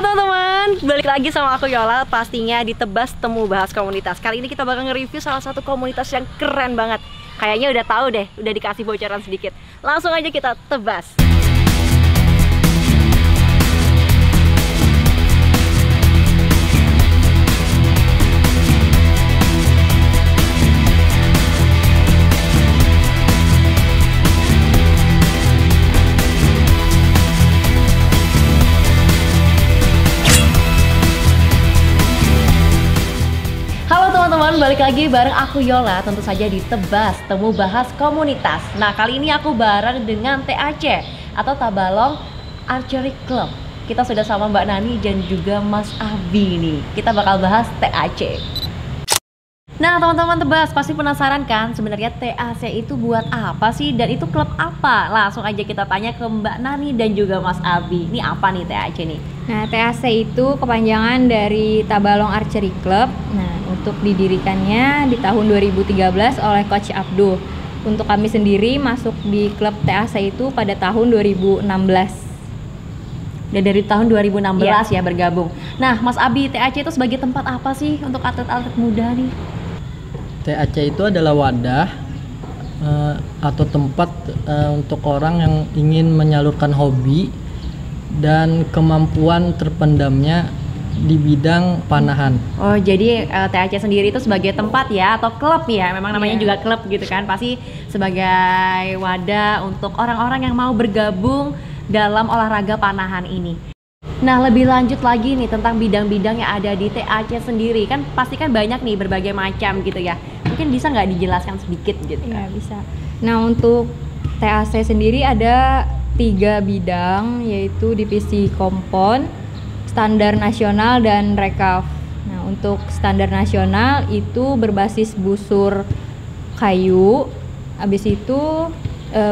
teman-teman, balik lagi sama aku Yola, pastinya di Tebas Temu Bahas Komunitas. Kali ini kita bakal nge-review salah satu komunitas yang keren banget. Kayaknya udah tahu deh, udah dikasih bocoran sedikit. Langsung aja kita tebas. Balik lagi bareng aku Yola, tentu saja di Tebas Temu Bahas Komunitas. Nah, kali ini aku bareng dengan TAC atau Tabalong Archery Club. Kita sudah sama Mbak Nani dan juga Mas Abi nih. Kita bakal bahas TAC. Nah, teman-teman Tebas pasti penasaran kan sebenarnya TAC itu buat apa sih dan itu klub apa? Langsung aja kita tanya ke Mbak Nani dan juga Mas Abi. Ini apa nih TAC nih? Nah, TAC itu kepanjangan dari Tabalong Archery Club. Nah, untuk didirikannya di tahun 2013 oleh Coach Abduh. Untuk kami sendiri masuk di klub TAC itu pada tahun 2016. Dan dari tahun 2016 ya bergabung. Nah, Mas Abi, TAC itu sebagai tempat apa sih untuk atlet-atlet muda nih? TAC itu adalah wadah atau tempat untuk orang yang ingin menyalurkan hobi dan kemampuan terpendamnya di bidang panahan. Oh, jadi TAC sendiri itu sebagai tempat ya atau klub ya, memang namanya juga klub gitu kan, pasti sebagai wadah untuk orang-orang yang mau bergabung dalam olahraga panahan ini. Nah, lebih lanjut lagi nih tentang bidang-bidang yang ada di TAC sendiri, kan pasti kan banyak nih berbagai macam gitu ya. Mungkin bisa nggak dijelaskan sedikit gitu? Iya, bisa. Nah, untuk TAC sendiri ada 3 bidang, yaitu divisi kompon, standar nasional, dan rekaf. Nah, untuk standar nasional itu berbasis busur kayu. Habis itu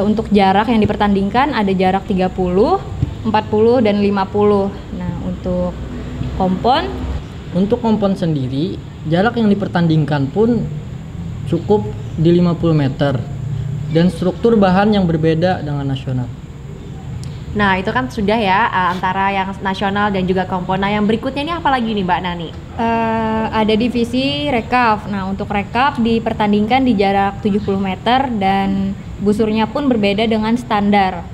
untuk jarak yang dipertandingkan ada jarak 30, 40, dan 50. Nah, untuk kompon? Untuk kompon sendiri, jarak yang dipertandingkan pun cukup di 50 meter dan struktur bahan yang berbeda dengan nasional. Nah, itu kan sudah ya antara yang nasional dan juga kompon. Nah, yang berikutnya ini apa lagi nih Mbak Nani? Ada divisi rekaf. Nah, untuk rekaf dipertandingkan di jarak 70 meter dan busurnya pun berbeda dengan standar.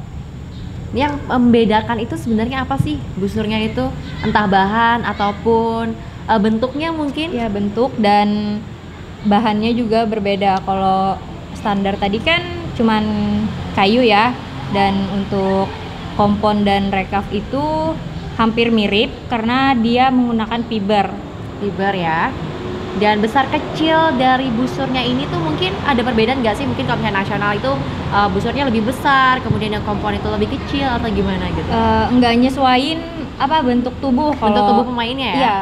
Yang membedakan itu sebenarnya apa sih? Busurnya itu entah bahan ataupun bentuknya mungkin? Ya, bentuk dan bahannya juga berbeda. Kalau standar tadi kan cuman kayu ya, dan untuk kompon dan rekaf itu hampir mirip karena dia menggunakan fiber ya. Dan besar kecil dari busurnya ini tuh mungkin ada perbedaan nggak sih? Mungkin kalau misalnya nasional itu busurnya lebih besar, kemudian yang kompon itu lebih kecil atau gimana gitu? Enggak nyesuaiin bentuk tubuh. Bentuk tubuh pemainnya ya? Iya.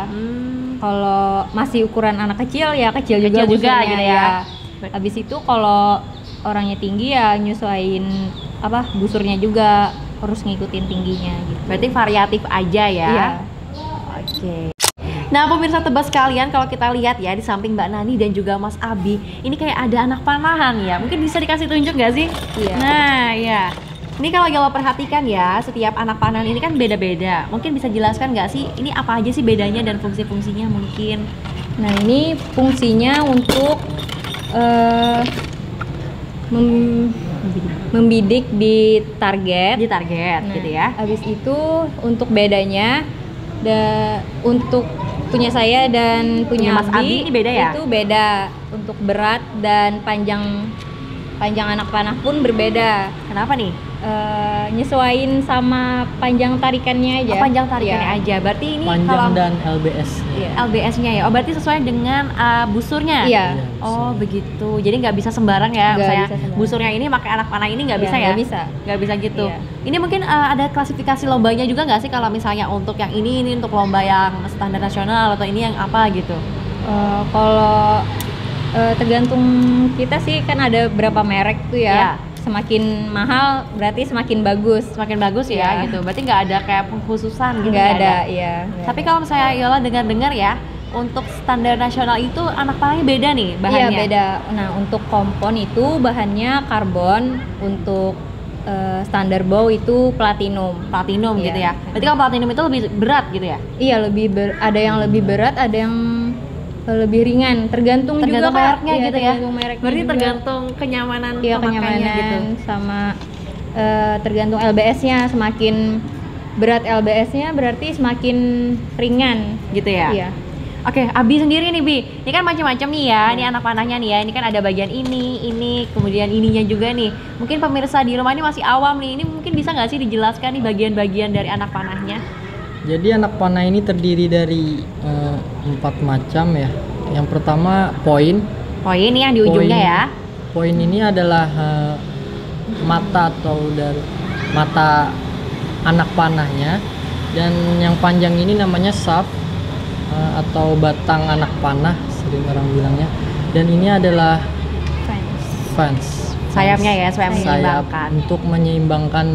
Kalau masih ukuran anak kecil ya kecil juga busurnya gitu ya. Habis itu kalau orangnya tinggi ya nyesuaiin busurnya juga harus ngikutin tingginya gitu. Berarti variatif aja ya? Iya. Oke. Nah, pemirsa Tebas sekalian, kalau kita lihat ya di samping Mbak Nani dan juga Mas Abi, ini kayak ada anak panahan ya. Mungkin bisa dikasih tunjuk nggak sih? Iya. Nah, ya. Ini kalau Yola perhatikan ya, setiap anak panahan ini kan beda-beda. Mungkin bisa jelaskan nggak sih, ini apa aja sih bedanya dan fungsi-fungsinya mungkin? Nah, ini fungsinya untuk membidik di target. Nah, gitu ya. Habis itu untuk bedanya, untuk punya saya dan punya Mas Abi ini beda ya? Itu beda. Untuk berat dan panjang anak panah pun berbeda. Kenapa nih? Nyesuaiin sama panjang tarikannya aja. Oh, panjang tarikannya aja. Berarti ini panjang dan LBS. Iya. LBS-nya ya. Oh, berarti sesuai dengan busurnya. Iya. Oh, begitu. Jadi nggak bisa sembarang ya. Misalnya busurnya ini pakai anak panah ini nggak bisa ya? Nggak bisa gitu. Iya. Ini mungkin ada klasifikasi lombanya juga nggak sih kalau misalnya untuk yang ini untuk lomba yang standar nasional atau ini yang apa gitu? Kalau tergantung kita sih, kan ada berapa merek tuh ya. Iya. Semakin mahal berarti semakin bagus ya gitu. Berarti nggak ada kayak pengkhususan gitu? Nggak ada, iya. Tapi kalau misalnya Yola dengar ya, untuk standar nasional itu anak panahnya beda nih bahannya? Iya, beda. Nah, untuk kompon itu bahannya karbon, untuk standar bow itu platinum. Platinum Iya. gitu ya. Berarti kalau platinum itu lebih berat gitu ya? Iya, ada yang lebih berat, ada yang lebih ringan. Tergantung juga Kak. mereknya Iya, gitu ya. tergantung mereknya Berarti juga. tergantung kenyamanan Iya, pemakaiannya kenyamanan gitu. sama tergantung LBS-nya. Semakin berat LBS-nya berarti semakin ringan. Gitu ya? Iya. Oke, Abi sendiri nih Bi, ini kan macam-macam nih ya, ini anak panahnya nih ya, ini kan ada bagian ini, kemudian ininya juga nih. Mungkin pemirsa di rumah ini masih awam nih, ini mungkin bisa nggak sih dijelaskan nih bagian-bagian dari anak panahnya? Jadi anak panah ini terdiri dari 4 macam ya. Yang pertama poin. Poin nih yang di ujungnya ya. Poin ini adalah mata atau dari mata anak panahnya, dan yang panjang ini namanya shaft atau batang anak panah sering orang bilangnya. Dan ini adalah fans. Sayapnya ya, supaya Sayap menyeimbangkan untuk menyeimbangkan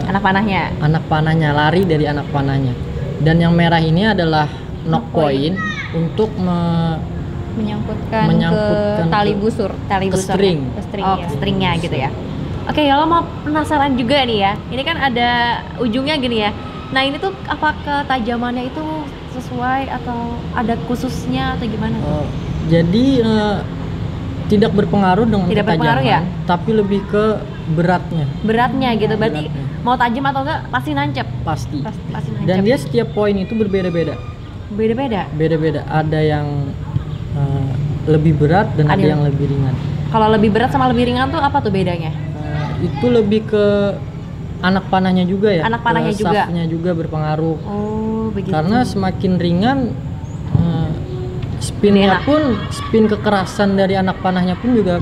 anak panahnya. anak panahnya, lari dari anak panahnya. Dan yang merah ini adalah knock point untuk Menyangkutkan Menyangkutkan ke tali ke- busur. Tali ke busur. string. Ke string, Oh, ya. ke stringnya gitu ya. Oke, kalau mau penasaran juga nih ya. Ini kan ada ujungnya gini ya. Nah, ini tuh apa ketajamannya itu sesuai atau ada khususnya atau gimana? Jadi tidak berpengaruh dengan Tidak berpengaruh ya? tapi lebih ke beratnya Beratnya gitu. Berarti Beratnya. mau tajam atau enggak pasti nancep. pasti. Pasti nancep. Dan dia setiap poin itu berbeda-beda. beda-beda. Ada yang lebih berat dan Ada ada yang- yang lebih ringan. Kalau lebih berat sama lebih ringan tuh apa tuh bedanya? Itu lebih ke anak panahnya juga ya. Anak panahnya ke juga. shaftnya juga berpengaruh. Oh, begitu. Karena semakin ringan spinnya Enak. pun, spin kekerasan dari anak panahnya pun juga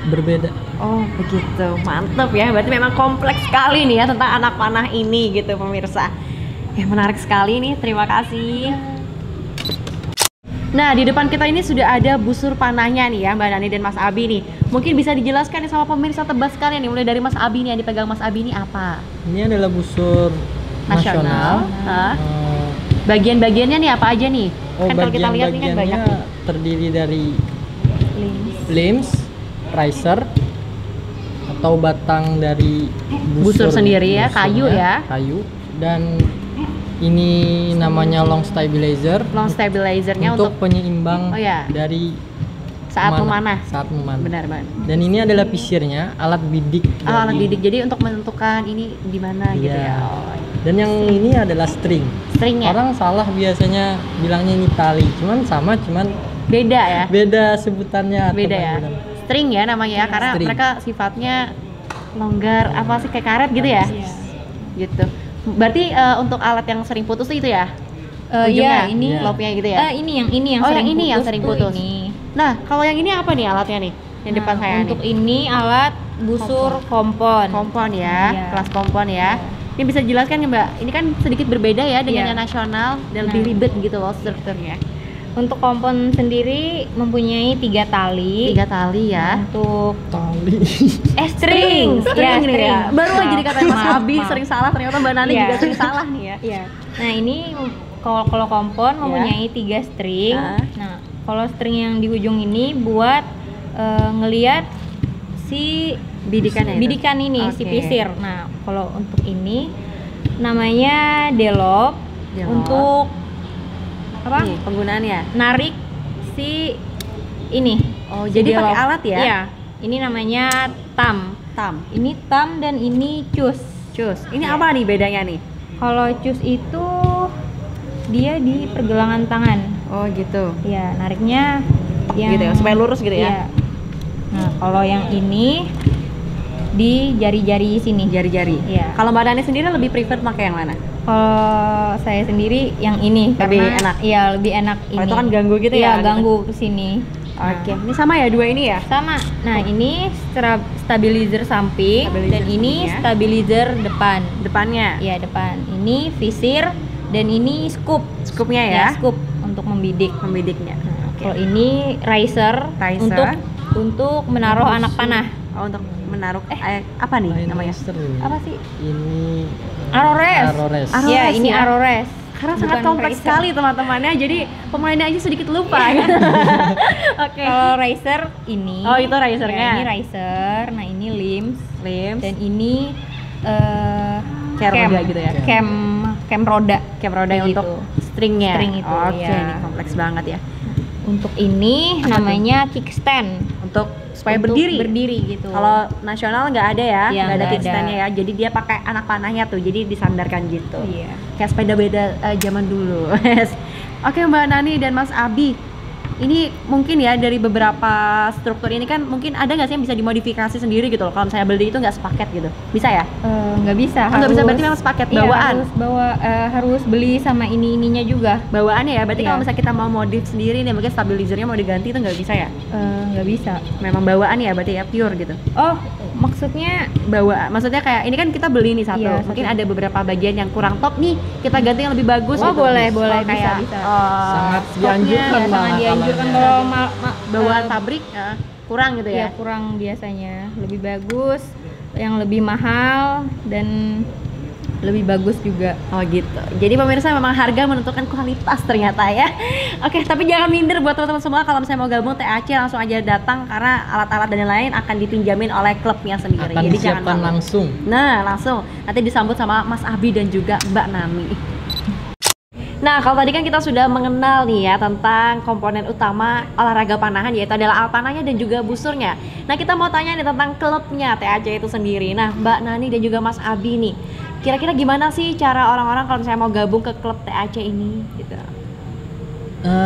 berbeda. Oh, begitu. Mantap ya. Berarti memang kompleks sekali nih ya tentang anak panah ini gitu pemirsa. Ya, menarik sekali nih. Terima kasih. Nah, di depan kita ini sudah ada busur panahnya nih ya, Mbak Nani dan Mas Abi nih. Mungkin bisa dijelaskan nih sama pemirsa tebas sekalian nih, mulai dari Mas Abi nih, yang dipegang Mas Abi ini apa? Ini adalah busur nasional. Hah? Eh, Bagian-bagiannya nih apa aja nih? Kan kalau kita lihat ini kan banyak bagian-bagiannya nih. terdiri dari Limbs. limbs, riser, atau batang dari Busur sendiri ya, kayu busurnya, ya. kayu. Dan ini namanya long stabilizer, Long stabilizernya untuk untuk penyeimbang Oh ya. dari saat memanah. Saat memanah. Benar banget. Dan ini adalah pisirnya, alat bidik. Alat dari- bidik, jadi untuk menentukan ini di mana gitu Iya. ya. Oh, Dan yang ini adalah string. stringnya Orang salah biasanya bilangnya ini tali, cuman beda ya. beda sebutannya. atau Beda ya. panggilan. String ya namanya ya, karena String. mereka sifatnya longgar, apa sih kayak karet gitu ya. Iya. Gitu. Berarti untuk alat yang sering putus itu ya. Iya, Ujungnya, ini Iya. loopnya gitu ya. ini yang Oh, sering yang ini yang putus sering tuh putus. ini. Nah, kalau yang ini apa nih alatnya nih? Yang depan Nah, saya untuk nih. ini alat busur kompon. Kompon ya, Iya. kelas kompon ya. Ini bisa dijelaskan nggak Mbak? Ini kan sedikit berbeda ya dengan Iya. yang nasional dan lebih Nah. ribet gitu loh strukturnya. Untuk kompon sendiri mempunyai 3 tali. 3 tali ya. Untuk Tali. String Ya, nih ya. string. Baru aja dikatain Mas Maaf, Abi maaf. sering salah, ternyata Mbak Nani Iya. juga sering salah nih ya. Iya. Nah, ini kalau kompon Iya. mempunyai 3 string. Ah. Nah, kalau string yang di ujung ini buat ngelihat si Bidikannya itu? bidikan ini, si Oke. pisir. Nah, kalau untuk ini namanya delop. Delop. Untuk apa? Nih, penggunaannya. Narik si ini. Oh, jadi delop. pakai alat ya? Iya. Ini namanya tam. Tam. Ini tam dan ini cus. Cus. Ini Iya. apa nih bedanya nih? Kalau cus itu dia di pergelangan tangan. Oh, gitu. Ya, nariknya yang Gitu ya, supaya lurus gitu ya? Iya. Nah, kalau yang ini di jari-jari sini. Jari-jari. Iya. Kalau Mbak Nani sendiri lebih prefer pakai yang mana? Kalau saya sendiri yang ini Lebih karena enak? Iya, lebih enak ini. Kalau itu kan ganggu gitu Iya, ya, gitu. ganggu ke sini. Oke, ini sama ya dua ini ya? Sama. Nah, ini stabilizer samping Stabilizer dan ini samping ya. stabilizer depan. Depannya. Iya, depan. Ini visir dan ini scoop. Scoopnya ya? Scoop untuk membidik. Membidiknya. Nah, Oke. kalau ini riser, Riser. untuk menaruh anak panah. Oh, untuk menaruh apa nih Lain namanya? riser. Apa sih? Ini Arores. Arores. Arores Ya, ini ya. Arores. Karena Bukan sangat kompleks riser. sekali teman-temannya, jadi pemainnya aja sedikit lupa. Oke. Kalau riser ini. Oh, itu risernya. Ya, ini riser. Nah, ini limbs. Flames. Dan ini Kayak roda gitu ya? Cam roda. Cam roda yang gitu. untuk stringnya. String itu, Oke, ya. ini kompleks banget ya. Untuk ini Apa namanya kickstand. Untuk supaya Untuk berdiri. Berdiri gitu. Kalau nasional nggak ada ya, Iya, nggak ada nggak kickstandnya ada. ya. Jadi dia pakai anak panahnya tuh, jadi disandarkan gitu. Iya. Kayak sepeda beda zaman dulu. Oke Mbak Nani dan Mas Abi, ini mungkin ya dari beberapa struktur ini kan mungkin ada nggak sih yang bisa dimodifikasi sendiri gitu loh. Kalau misalnya beli itu nggak sepaket gitu, bisa ya? Nggak bisa. Nggak bisa, berarti memang sepaket Iya, bawaan. harus beli sama ininya juga. Bawaannya ya, berarti Iya. kalau misalnya kita mau modif sendiri nih, mungkin stabilizernya mau diganti itu nggak bisa ya? Nggak bisa. Memang bawaan ya, berarti ya pure gitu. Oh, maksudnya Bawaan, maksudnya kayak ini kan kita beli nih satu, Iya, mungkin satu. ada beberapa bagian yang kurang top nih, kita ganti yang lebih bagus. Oh, gitu. boleh, Oh, bisa. Sangat stoknya, dianjurkan ya, sangat malah dianjurkan kalau kalau bawaan pabrik kurang gitu ya ya. kurang biasanya. Lebih bagus, yang lebih mahal dan lebih bagus juga. Oh gitu. Jadi pemirsa memang harga menentukan kualitas ternyata ya. Oke, tapi jangan minder buat teman-teman semua, kalau misalnya mau gabung TAC langsung aja datang karena alat-alat dan lain-lain akan dipinjamin oleh klubnya sendiri. akan Jadi jangan disiapkan malu. langsung. Nah, langsung nanti disambut sama Mas Abi dan juga Mbak Nami. Nah, kalau tadi kan kita sudah mengenal nih ya tentang komponen utama olahraga panahan, yaitu adalah alat panahnya dan juga busurnya. Nah, kita mau tanya nih tentang klubnya TAC itu sendiri. Nah, Mbak Nani dan juga Mas Abi nih, kira-kira gimana sih cara orang-orang kalau misalnya mau gabung ke klub TAC ini gitu?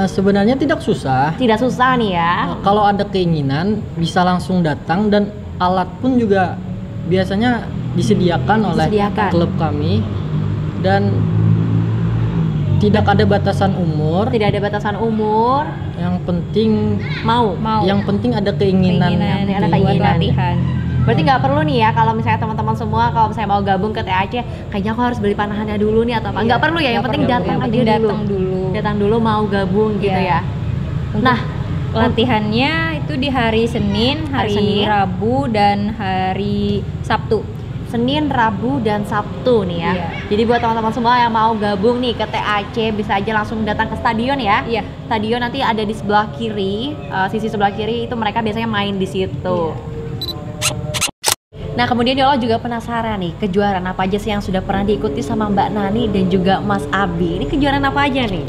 Sebenarnya tidak susah. Tidak susah nih ya. Kalau ada keinginan bisa langsung datang, dan alat pun juga biasanya disediakan oleh Disediakan. klub kami, dan tidak ada batasan umur. Tidak ada batasan umur, Yang penting mau. yang penting ada keinginan. Ada buat keinginan. latihan. Berarti nggak perlu nih ya kalau misalnya teman-teman semua kalau misalnya mau gabung ke TAC, kayaknya aku harus beli panahannya dulu nih atau apa? Nggak perlu ya, yang Nggak penting perlu. datang Yang aja penting dulu. datang dulu. Datang dulu mau gabung gitu Iya. ya. Untuk Nah, latihannya itu di hari Senin, Hari hari Senin. Rabu dan hari Sabtu. Senin, Rabu, dan Sabtu nih ya. Iya. Jadi buat teman-teman semua yang mau gabung nih ke TAC bisa aja langsung datang ke stadion ya. Iya. Stadion nanti ada di sebelah kiri, sisi sebelah kiri itu mereka biasanya main di situ. Nah, kemudian Yola juga penasaran nih, kejuaraan apa aja sih yang sudah pernah diikuti sama Mbak Nani dan juga Mas Abi? Ini kejuaraan apa aja nih?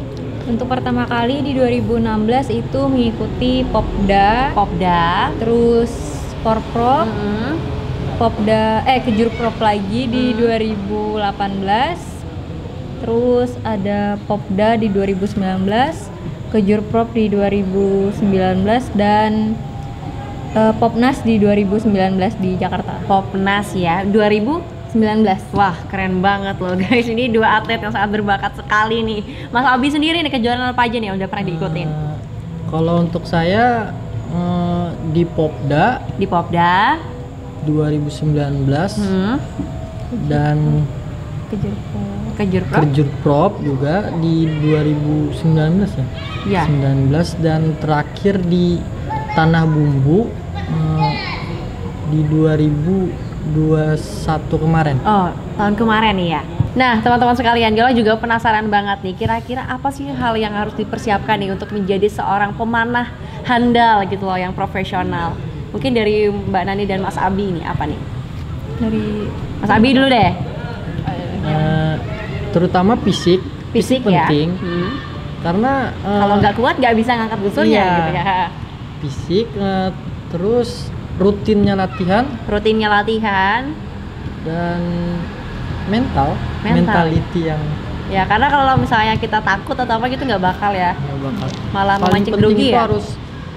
Untuk pertama kali di 2016 itu mengikuti Popda, Popda, terus Porprov, mm, Popda Kejurprov lagi di 2018. Terus ada Popda di 2019, Kejurprov di 2019 dan Popnas di 2019 di Jakarta. Popnas ya, 2019. Wah, keren banget loh guys. Ini dua atlet yang sangat berbakat sekali nih. Mas Abi sendiri nih, kejuaraan apa aja nih yang udah pernah diikutin? Kalau untuk saya di Popda Di Popda, 2019 hmm, dan Kejurprov. Kejurprov, Kejurprov juga di 2019 ya. ya. 19 dan terakhir di Tanah Bumbu di 2021 kemarin. Oh, tahun kemarin nih ya. Nah, teman-teman sekalian, Yola juga penasaran banget nih, kira-kira apa sih hal yang harus dipersiapkan nih untuk menjadi seorang pemanah handal gitu loh, yang profesional. Mungkin dari Mbak Nani dan Mas Abi nih, apa nih? Dari Mas Abi dulu deh. Terutama fisik Fisik ya. penting karena Kalau nggak kuat nggak bisa ngangkat busurnya iya. gitu ya. fisik, terus rutinnya latihan Rutinnya latihan. dan mental. Mental. Mentality yang Ya, karena kalau misalnya kita takut atau apa gitu nggak bakal ya. nggak bakal. Malah Paling memancing penting grogi itu ya. harus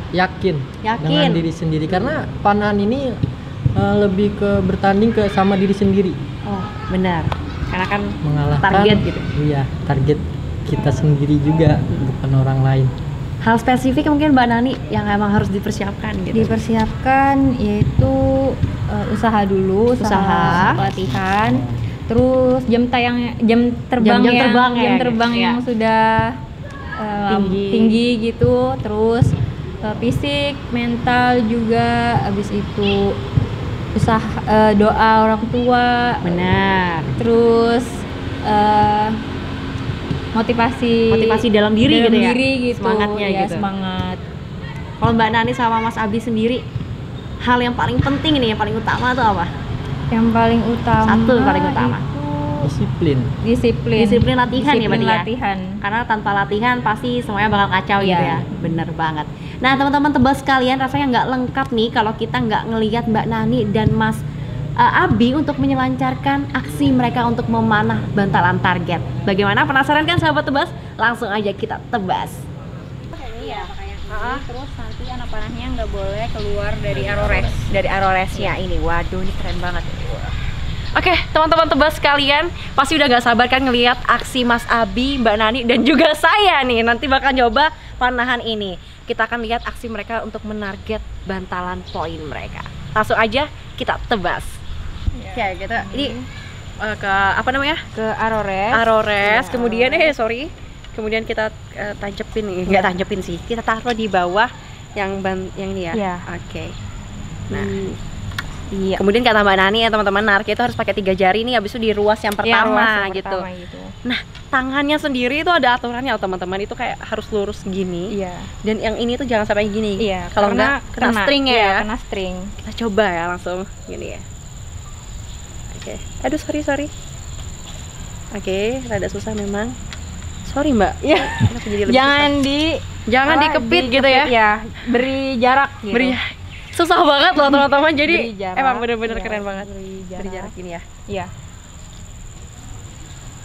yakin Yakin. dengan diri sendiri, karena panahan ini lebih ke bertanding ke sama diri sendiri, Oh, benar. Karena kan mengalahkan target gitu. Iya, target kita sendiri juga, bukan orang lain. Hal spesifik mungkin Mbak Nani yang emang harus dipersiapkan gitu. dipersiapkan yaitu usaha dulu, Usaha. latihan, terus jam terbang Jam terbang ya, jam terbang gitu, yang ya. sudah tinggi gitu, terus fisik, mental juga, habis itu usaha, doa orang tua, Benar. terus motivasi Dalam diri gitu ya. gitu. Semangatnya Ya, gitu. semangat. Kalau Mbak Nani sama Mas Abi sendiri, hal yang paling penting nih, yang paling utama tuh apa? Yang paling utama. Satu paling utama. Disiplin. Disiplin latihan ya berarti ya? latihan. Karena tanpa latihan pasti semuanya bakal kacau gitu Iya. ya. Bener banget. Nah teman-teman tebas sekalian, rasanya nggak lengkap nih kalau kita nggak ngelihat Mbak Nani dan Mas Abi untuk menyelancarkan aksi mereka untuk memanah bantalan target. Bagaimana, penasaran kan sahabat tebas? Langsung aja kita tebas. Iya, terus nanti anak panahnya nggak boleh keluar dari Aroresnya ini. Waduh, ini keren banget. Oke, teman-teman tebas sekalian, pasti udah gak sabar kan ngelihat aksi Mas Abi, Mbak Nani, dan juga saya nih. Nanti bakal nyoba panahan ini. Kita akan lihat aksi mereka untuk menarget bantalan poin mereka. Langsung aja kita tebas. Ya, gitu. Ini ke apa namanya? ke Arores. Arores. Ya, Kemudian kemudian kita tancepin nih. Nggak tancepin sih. Kita taruh di bawah yang ini ya. Iya. Oke. Nah, Iya. kemudian kata Mbak Nani ya teman-teman, narik itu harus pakai 3 jari nih, habis itu di ruas yang pertama gitu. Nah, tangannya sendiri itu ada aturannya loh teman-teman, itu kayak harus lurus gini. Iya. Dan yang ini tuh jangan sampai gini. Iya. Kalau enggak kena string ya. Iya, kena string. Kita coba ya langsung gini ya. Oke. Aduh sorry. Oke, rada susah memang. Sorry Mbak. Iya. Kenapa jadi lebih Jangan susah? Dikepit gitu ya. Ya, beri jarak gitu. Susah banget loh teman-teman. Jadi Beri jarak, emang bener-bener iya, keren banget. beri jarak. Gini ya. Iya.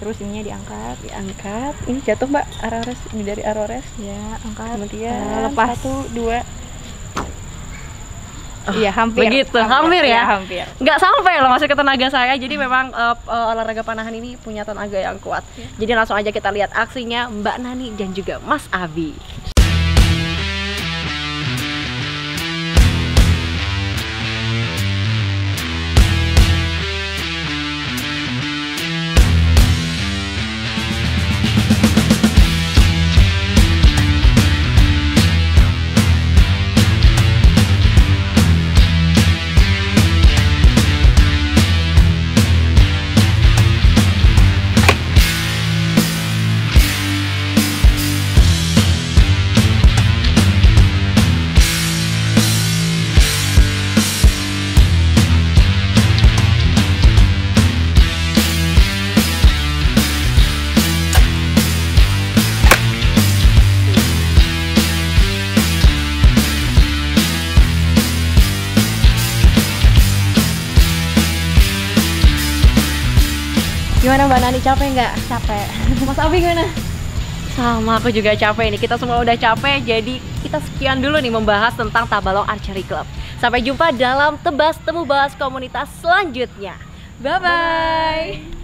Terus ininya diangkat. Diangkat. Ini jatuh Mbak, Arores. Ini dari Arores. Ya, angkat. Kemudian lepas. 1, 2. Iya, hampir. Begitu, hampir ya? Iya, hampir. Nggak sampai loh masih ke tenaga saya. Jadi memang olahraga panahan ini punya tenaga yang kuat. Jadi langsung aja kita lihat aksinya Mbak Nani dan juga Mas Abi. Gimana Mbak Nani, capek nggak? Capek. Mas Abi gimana? Sama, aku juga capek nih. Kita semua udah capek, jadi kita sekian dulu nih membahas tentang Tabalong Archery Club. Sampai jumpa dalam Tebas Temu Bahas Komunitas selanjutnya. Bye-bye!